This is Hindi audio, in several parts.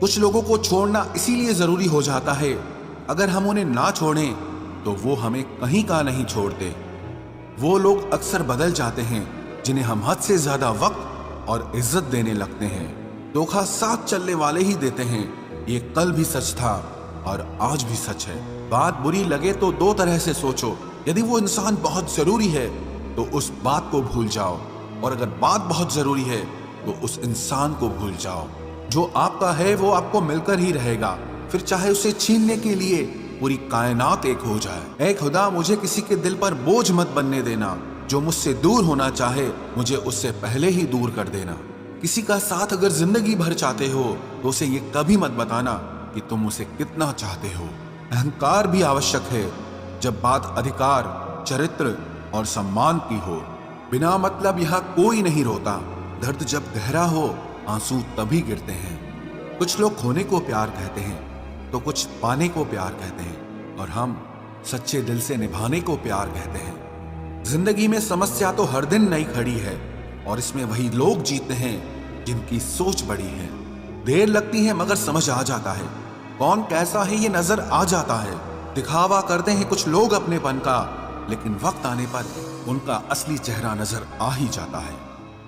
कुछ लोगों को छोड़ना इसीलिए जरूरी हो जाता है, अगर हम उन्हें ना छोड़ें तो वो हमें कहीं का नहीं छोड़ते। वो लोग अक्सर बदल जाते हैं जिन्हें हम हद से ज्यादा वक्त और इज्जत देने लगते हैं। धोखा साथ चलने वाले ही देते हैं, ये कल भी सच था और आज भी सच है। बात बुरी लगे तो दो तरह से सोचो, यदि वो इंसान बहुत जरूरी है तो उस बात को भूल जाओ, और अगर बात बहुत जरूरी है तो उस इंसान को भूल जाओ। जो आपका है वो आपको मिलकर ही रहेगा, फिर चाहे उसे छीनने के लिए पूरी कायनात एक हो जाए। ऐ खुदा, मुझे किसी के दिल पर बोझ मत बनने देना। जो मुझसे दूर होना चाहे मुझे उससे पहले ही दूर कर देना। किसी का साथ अगर जिंदगी भर चाहते हो तो उसे ये कभी मत बताना कि तुम उसे कितना चाहते हो। अहंकार भी आवश्यक है जब बात अधिकार, चरित्र और सम्मान की हो। बिना मतलब यहाँ कोई नहीं रोता। दर्द जब गहरा हो आंसू तभी गिरते हैं। कुछ लोग खोने को प्यार कहते हैं तो कुछ पाने को प्यार कहते हैं, और हम सच्चे दिल से निभाने को प्यार कहते हैं। जिंदगी में समस्या तो हर दिन नई खड़ी है, और इसमें वही लोग जीतते हैं जिनकी सोच बड़ी है। देर लगती है मगर समझ आ जाता है, कौन कैसा है ये नजर आ जाता है। दिखावा करते हैं कुछ लोग अपनेपन का, लेकिन वक्त आने पर उनका असली चेहरा नजर आ ही जाता है।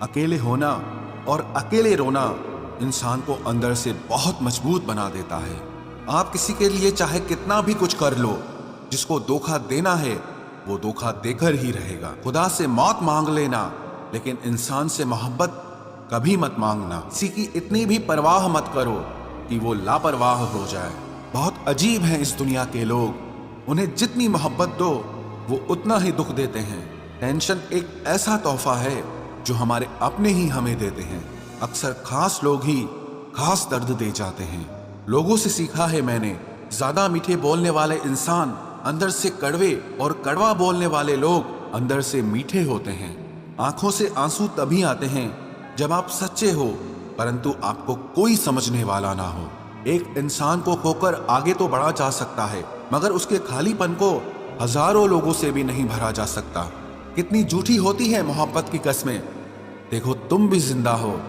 अकेले होना और अकेले रोना इंसान को अंदर से बहुत मजबूत बना देता है। आप किसी के लिए चाहे कितना भी कुछ कर लो, जिसको धोखा देना है वो धोखा देकर ही रहेगा। खुदा से मौत मांग लेना, लेकिन इंसान से मोहब्बत कभी मत मांगना। किसी की इतनी भी परवाह मत करो कि वो लापरवाह हो जाए। बहुत अजीब हैं इस दुनिया के लोग, उन्हें जितनी मोहब्बत दो वो उतना ही दुख देते हैं। टेंशन एक ऐसा तोहफा है जो हमारे अपने ही हमें देते हैं। अक्सर खास लोग ही खास दर्द दे जाते हैं। लोगों से सीखा है मैंने, ज्यादा मीठे बोलने वाले इंसान अंदर से कड़वे, और कड़वा बोलने वाले लोग अंदर से मीठे होते हैं। आंखों से आंसू तभी आते हैं जब आप सच्चे हो, परंतु आपको कोई समझने वाला ना हो। एक इंसान को खोकर आगे तो बढ़ा जा सकता है, मगर उसके खालीपन को हजारों लोगों से भी नहीं भरा जा सकता। कितनी झूठी होती है मोहब्बत की कस्में। देखो, तुम भी जिंदा हो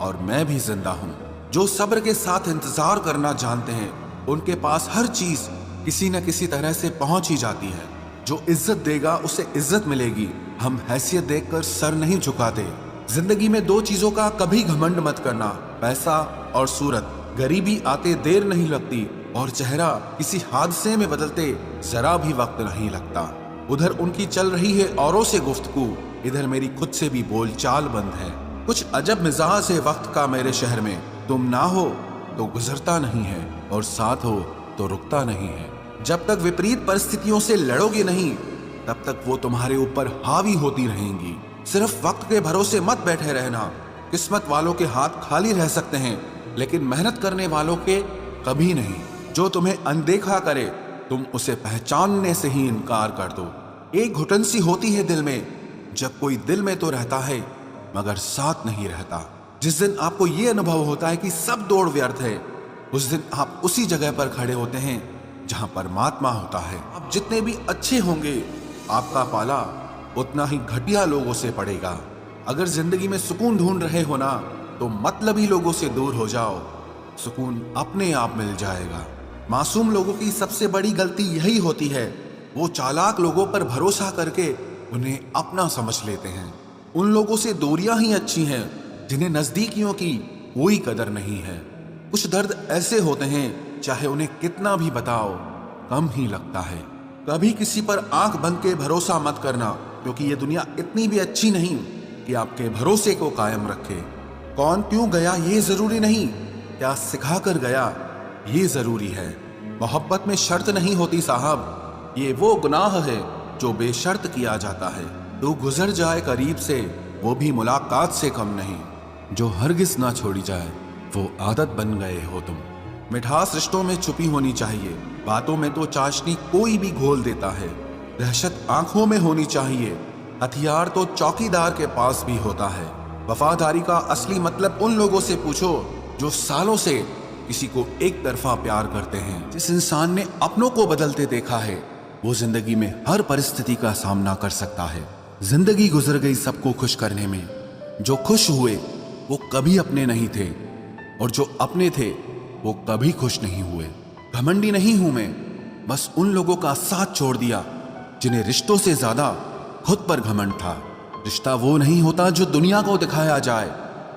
और मैं भी जिंदा हूं। जो सब्र के साथ इंतजार करना जानते हैं उनके पास हर चीज किसी न किसी तरह से पहुंच ही जाती है। जो इज्जत देगा उसे इज्जत मिलेगी। हम हैसियत देखकर सर नहीं झुकाते। जिंदगी में दो चीजों का कभी घमंड मत करना, पैसा और सूरत। गरीबी आते देर नहीं लगती, और चेहरा किसी हादसे में बदलते जरा भी वक्त नहीं लगता। उधर उनकी चल रही है औरों से गुफ्तगू, इधर मेरी खुद से भी बोलचाल बंद है। कुछ अजब मिजाज है वक्त का मेरे शहर में। तुम ना हो तो गुजरता नहीं है, और साथ हो तो रुकता नहीं है। जब तक विपरीत परिस्थितियों से लड़ोगे नहीं, तब तक वो तुम्हारे ऊपर हावी होती रहेंगी। सिर्फ वक्त के भरोसे मत बैठे रहना। किस्मत वालों के हाथ खाली रह सकते हैं, लेकिन मेहनत करने वालों के कभी नहीं। जो तुम्हें अनदेखा करे, तुम उसे पहचानने से ही इनकार कर दो। एक घुटन सी होती है दिल में, जब कोई दिल में तो रहता है मगर साथ नहीं रहता। जिस दिन आपको ये अनुभव होता है कि सब दौड़ व्यर्थ है, उस दिन आप उसी जगह पर खड़े होते हैं जहां परमात्मा होता है। आप जितने भी अच्छे होंगे, आपका पाला उतना ही घटिया लोगों से पड़ेगा। अगर जिंदगी में सुकून ढूंढ रहे हो ना, तो मतलबी लोगों से दूर हो जाओ, सुकून अपने आप मिल जाएगा। मासूम लोगों की सबसे बड़ी गलती यही होती है, वो चालाक लोगों पर भरोसा करके उन्हें अपना समझ लेते हैं। उन लोगों से दूरियां ही अच्छी हैं जिन्हें नजदीकियों की कोई कदर नहीं है। कुछ दर्द ऐसे होते हैं, चाहे उन्हें कितना भी बताओ कम ही लगता है। कभी किसी पर आंख बंद के भरोसा मत करना, क्योंकि ये दुनिया इतनी भी अच्छी नहीं कि आपके भरोसे को कायम रखे। कौन क्यों गया ये जरूरी नहीं, क्या सिखा कर गया ये जरूरी है। मोहब्बत में शर्त नहीं होती साहब, ये वो गुनाह है जो बेशर्त किया जाता है। तू गुजर जाए करीब से, वो भी मुलाकात से कम नहीं। जो हरगिज ना छोड़ी जाए, वो आदत बन गए हो तुम। मिठास रिश्तों में छुपी होनी चाहिए, बातों में तो चाशनी कोई भी घोल देता है। दहशत आंखों में होनी चाहिए, हथियार तो चौकीदार के पास भी होता है। वफादारी का असली मतलब उन लोगों से पूछो जो सालों से किसी को एक तरफा प्यार करते हैं। जिस इंसान ने अपनों को बदलते देखा है, वो जिंदगी में हर परिस्थिति का सामना कर सकता है। जिंदगी गुजर गई सबको खुश करने में। जो खुश हुए वो कभी अपने नहीं थे, और जो अपने थे वो कभी खुश नहीं हुए। घमंडी नहीं हूं मैं, बस उन लोगों का साथ छोड़ दिया जिन्हें रिश्तों से ज्यादा खुद पर घमंड था। रिश्ता वो नहीं होता जो दुनिया को दिखाया जाए,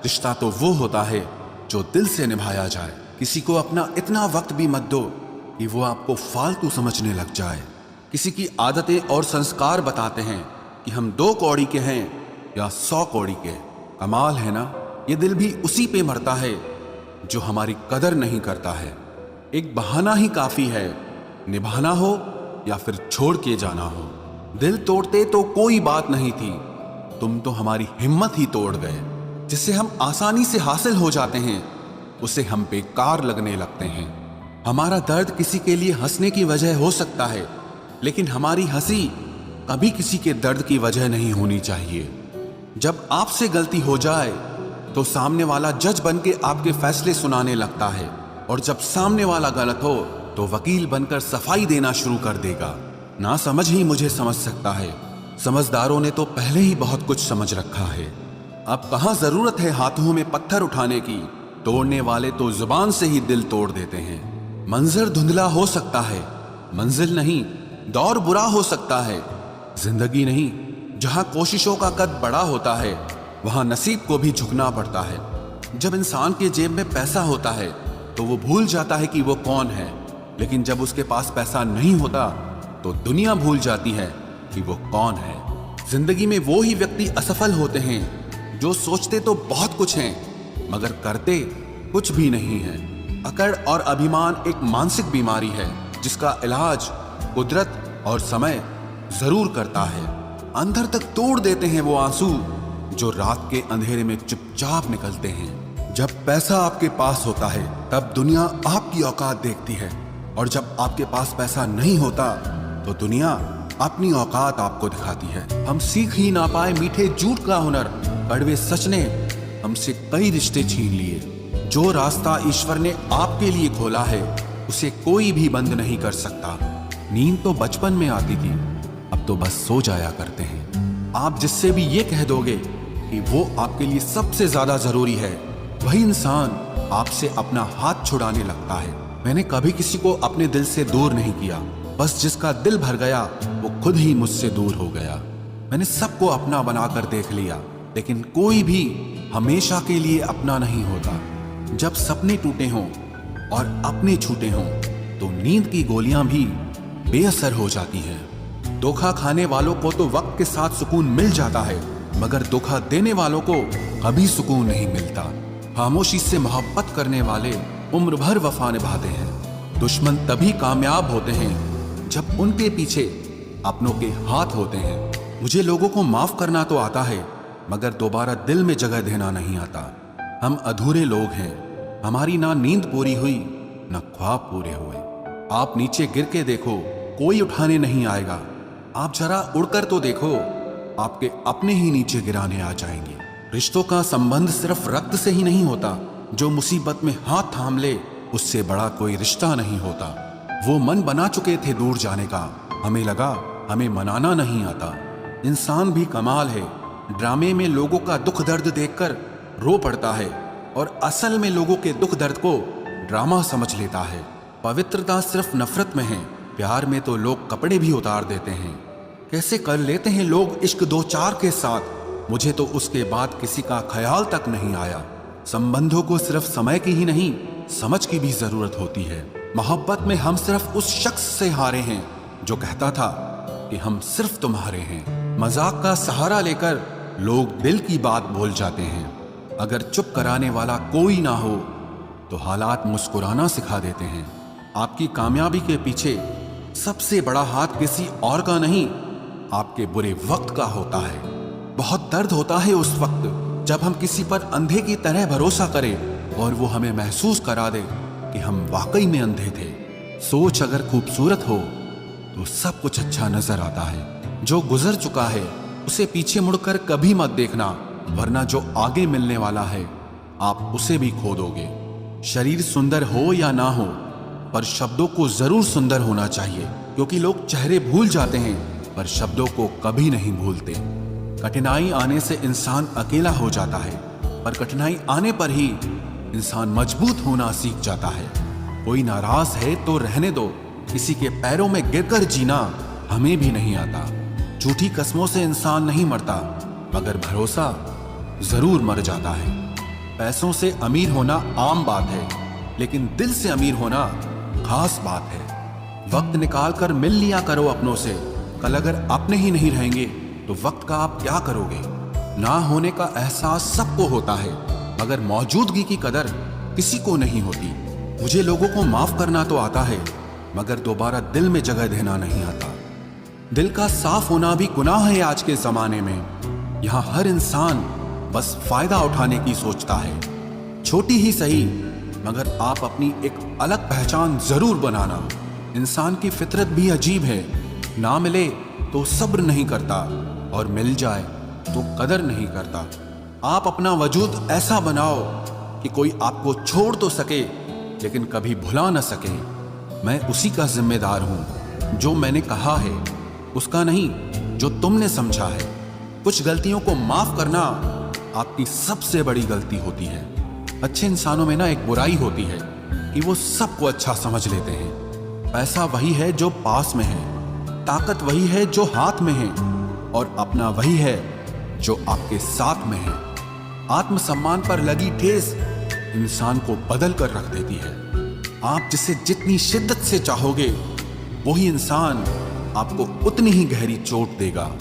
रिश्ता तो वो होता है जो दिल से निभाया जाए। किसी को अपना इतना वक्त भी मत दो कि वो आपको फालतू समझने लग जाए। किसी की आदतें और संस्कार बताते हैं कि हम 2 कौड़ी के हैं या 100 कौड़ी के। कमाल है ना, ये दिल भी उसी पे मरता है जो हमारी कदर नहीं करता है। एक बहाना ही काफी है, निभाना हो या फिर छोड़ के जाना हो। दिल तोड़ते तो कोई बात नहीं थी, तुम तो हमारी हिम्मत ही तोड़ गए। जिसे हम आसानी से हासिल हो जाते हैं उसे हम बेकार लगने लगते हैं। हमारा दर्द किसी के लिए हंसने की वजह हो सकता है, लेकिन हमारी हंसी कभी किसी के दर्द की वजह नहीं होनी चाहिए। जब आपसे गलती हो जाए तो सामने वाला जज बन के आपके फैसले सुनाने लगता है, और जब सामने वाला गलत हो तो वकील बनकर सफाई देना शुरू कर देगा। ना समझ ही मुझे समझ सकता है, समझदारों ने तो पहले ही बहुत कुछ समझ रखा है। अब कहाँ जरूरत है हाथों में पत्थर उठाने की, तोड़ने वाले तो जुबान से ही दिल तोड़ देते हैं। मंजर धुंधला हो सकता है, मंजिल नहीं। दौर बुरा हो सकता है, जिंदगी नहीं। जहां कोशिशों का कद बड़ा होता है वहां नसीब को भी झुकना पड़ता है। जब इंसान के जेब में पैसा होता है तो वो भूल जाता है कि वो कौन है, लेकिन जब उसके पास पैसा नहीं होता तो दुनिया भूल जाती है कि वो कौन है। जिंदगी में वो ही व्यक्ति असफल होते हैं जो सोचते तो बहुत कुछ हैं मगर करते कुछ भी नहीं है। अकड़ और अभिमान एक मानसिक बीमारी है जिसका इलाज कुदरत और समय जरूर करता है। अंदर तक तोड़ देते हैं वो आंसू जो रात के अंधेरे में चुपचाप निकलते हैं। जब पैसा आपके पास होता है तब दुनिया आपकी औकात देखती है, और जब आपके पास पैसा नहीं होता तो दुनिया अपनी औकात आपको दिखाती है। हम सीख ही ना पाए मीठे झूठ का हुनर, कड़वे सच ने हमसे कई रिश्ते छीन लिए। जो रास्ता ईश्वर ने आपके लिए खोला है उसे कोई भी बंद नहीं कर सकता। नींद तो बचपन में आती थी, अब तो बस सो जाया करते हैं। आप जिससे भी ये कह दोगे कि वो आपके लिए सबसे ज्यादा जरूरी है, वही इंसान आपसे अपना हाथ छुड़ाने लगता है। मैंने कभी किसी को अपने दिल से दूर नहीं किया, बस जिसका दिल भर गया वो खुद ही मुझसे दूर हो गया। मैंने सबको अपना बनाकर देख लिया, लेकिन कोई भी हमेशा के लिए अपना नहीं होता। जब सपने टूटे हों और अपने छूटे हों तो नींद की गोलियां भी बेअसर हो जाती हैं। धोखा खाने वालों को तो वक्त के साथ सुकून मिल जाता है, मगर धोखा देने वालों को कभी सुकून नहीं मिलता। खामोशी से मोहब्बत करने वाले उम्र भर वफा निभाते हैं। दुश्मन तभी कामयाब होते हैं जब उनके पीछे अपनों के हाथ होते हैं। मुझे लोगों को माफ करना तो आता है, मगर दोबारा दिल में जगह देना नहीं आता। हम अधूरे लोग हैं, हमारी ना नींद पूरी हुई ना ख्वाब पूरे हुए। आप नीचे गिर के देखो, कोई उठाने नहीं आएगा। आप जरा उड़कर तो देखो, आपके अपने ही नीचे गिराने आ जाएंगे। रिश्तों का संबंध सिर्फ रक्त से ही नहीं होता। जो मुसीबत में हाथ थाम ले उससे बड़ा कोई रिश्ता नहीं होता। वो मन बना चुके थे दूर जाने का, हमें लगा हमें मनाना नहीं आता। इंसान भी कमाल है, ड्रामे में लोगों का दुख दर्द देखकर रो पड़ता है और असल में लोगों के दुख दर्द को ड्रामा समझ लेता है। पवित्रता सिर्फ नफरत में है, प्यार में तो लोग कपड़े भी उतार देते हैं। कैसे कर लेते हैं लोग इश्क 2-4 के साथ, मुझे तो उसके बाद किसी का ख्याल तक नहीं आया। संबंधों को सिर्फ समय की ही नहीं समझ की भी जरूरत होती है। मोहब्बत में हम सिर्फ उस शख्स से हारे हैं जो कहता था कि हम सिर्फ तुम्हारे हैं। मजाक का सहारा लेकर लोग दिल की बात भूल जाते हैं। अगर चुप कराने वाला कोई ना हो तो हालात मुस्कुराना सिखा देते हैं। आपकी कामयाबी के पीछे सबसे बड़ा हाथ किसी और का नहीं, आपके बुरे वक्त का होता है। बहुत दर्द होता है उस वक्त जब हम किसी पर अंधे की तरह भरोसा करें और वो हमें महसूस करा दे कि हम वाकई में अंधे थे। सोच अगर खूबसूरत हो तो सब कुछ अच्छा नजर आता है। जो गुजर चुका है उसे पीछे मुड़कर कभी मत देखना, वरना जो आगे मिलने वाला है आप उसे भी खो दोगे। शरीर सुंदर हो या ना हो, पर शब्दों को जरूर सुंदर होना चाहिए, क्योंकि लोग चेहरे भूल जाते हैं पर शब्दों को कभी नहीं भूलते। कठिनाई आने से इंसान अकेला हो जाता है, पर कठिनाई आने पर ही इंसान मजबूत होना सीख जाता है। कोई नाराज है तो रहने दो, किसी के पैरों में गिरकर जीना हमें भी नहीं आता। झूठी कस्मों से इंसान नहीं मरता, मगर भरोसा जरूर मर जाता है। पैसों से अमीर होना आम बात है, लेकिन दिल से अमीर होना खास बात है। वक्त निकाल कर मिल लिया करो अपनों से। कल अगर अपने ही नहीं रहेंगे तो वक्त का आप क्या करोगे? ना होने का एहसास सबको होता है, मगर मौजूदगी की कदर किसी को नहीं होती। मुझे लोगों को माफ करना तो आता है, मगर दोबारा दिल में जगह देना नहीं आता। दिल का साफ होना भी गुनाह है आज के जमाने में। यहाँ हर इंसान बस फायदा उठाने की सोचता है। छोटी ही सही, मगर आप अपनी एक अलग पहचान जरूर बनाना। इंसान की फितरत भी अजीब है, ना मिले तो सब्र नहीं करता और मिल जाए तो कदर नहीं करता। आप अपना वजूद ऐसा बनाओ कि कोई आपको छोड़ तो सके, लेकिन कभी भुला न सके। मैं उसी का जिम्मेदार हूं, जो मैंने कहा है उसका नहीं, जो तुमने समझा है। कुछ गलतियों को माफ करना आपकी सबसे बड़ी गलती होती है। अच्छे इंसानों में ना एक बुराई होती है कि वो सबको अच्छा समझ लेते हैं। पैसा वही है जो पास में है, ताकत वही है जो हाथ में है, और अपना वही है जो आपके साथ में है। आत्मसम्मान पर लगी ठेस इंसान को बदल कर रख देती है। आप जिसे जितनी शिद्दत से चाहोगे, वही इंसान आपको उतनी ही गहरी चोट देगा।